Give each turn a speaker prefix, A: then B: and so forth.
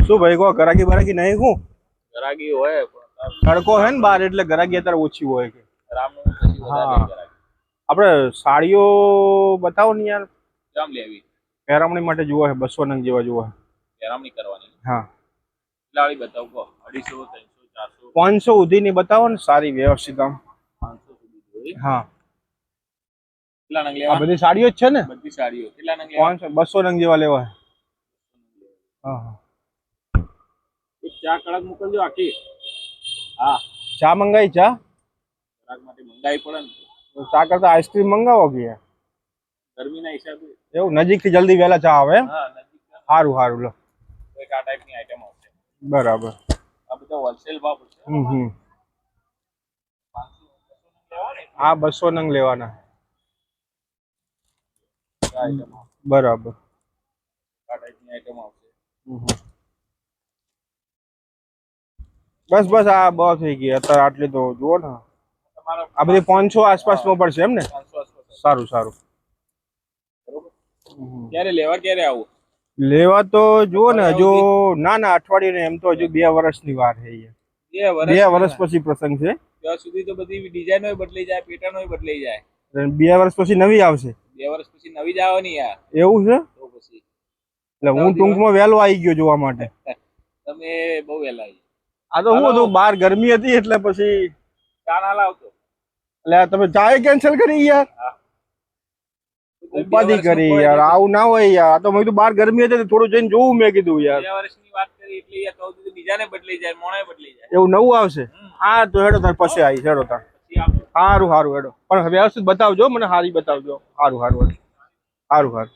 A: શું ભાઈ કો ગરાગી બરાગી નહીં હું
B: ગરાગી હોય
A: તડકો હે ને બહાર એટલે ગરાગી અત્યારે ઓછી હોય કે
B: રામનવમી પછી વધારે ગરાગી.
A: આપણે સાડીઓ બતાવો ને યાર
B: જામ લેવી
A: પહેરામણી માટે જોવો છે 200 નંગ જેવા જોવો છે
B: પહેરામણી કરવાની.
A: હા
B: લાળી બતાવો કો 250 300 400
A: 500 સુધીની બતાવો ને સારી વ્યવસ્થિત આમ
B: 500 સુધી જોઈએ.
A: હા
B: કેટલા નંગ
A: આ
B: લેવા?
A: બધી સાડીઓ જ છે ને
B: બધી સાડીઓ કેટલા નંગ લેવા?
A: 500 200 નંગ જેવા લેવા છે. હા હા
B: એક ચા કડક મોકલજો આખી. હા
A: ચા મંગાઈ ચા
B: ગ્રાહક માટે મંગાવી પડે ને
A: ચા કરતા આઈસ્ક્રીમ મંગાવો કે યાર
B: ગરમીના હિસાબે.
A: એવું નજીકથી જલ્દી વહેલા ચા આવે એમ
B: હા નજીક
A: સારું સારું લો
B: એક આ ટાઈપની આઈટમ આવશે.
A: બરાબર
B: આ બધા હોલસેલ ભાવ પડશે.
A: હમ
B: 500
A: આ 200 નંગ લેવાના
B: આઈટમ
A: બરાબર
B: આ ટાઈપની આઈટમ આવશે.
A: બસ બસ આ બહુ થઈ ગઈ અત્યારે આટલી તો જુઓ ને
B: તમારો
A: આ બધી 500 આસપાસમાં પડશે એમ ને
B: 500 આસપાસ.
A: સારું સારું
B: બરોબર. ક્યારે લેવા ક્યારે આવું?
A: લેવા તો જુઓ ને હજુ ના અઠવાડિયું એમ તો હજુ 2 વર્ષની વાર છે 2 વર્ષ પછી પ્રસંગ છે
B: ત્યાં સુધી તો બધી ડિઝાઇનો બદલાઈ જાય, પેટર્નો બદલાઈ જાય.
A: 2 વર્ષ પછી નવી આવશે
B: 2 વર્ષ પછી નવી જ આવવાની યાર.
A: એવું છે
B: તો પછી
A: એટલે હું ટૂંકમાં વહેલો આવી ગયો જોવા માટે
B: તમે બહુ વહેલા આવી.
A: આ તો હું હતું બહાર ગરમી હતી એટલે પછી
B: ચા ના લાવતો
A: એટલે તમે ચાય કેન્સલ કરી યાર ઉપાધિ કરી યાર આવું ના હોય યાર આ તો મેં કીધું બહાર ગરમી હતી થોડું જઈને જોવું મેં કીધું યાર
B: 2 વર્ષની વાત કરી એટલે યાર કહું છું બીજાને બદલાઈ જાય, મોણે બદલાઈ જાય.
A: એવું નવું આવશે હા તો હેડો તાર પછી આવી હેડો તાર
B: પછી આપણે
A: સારું સારું હેડો પણ વ્યવસ્થિત બતાવજો મને સારી બતાવજો સારું સારું સારું સારું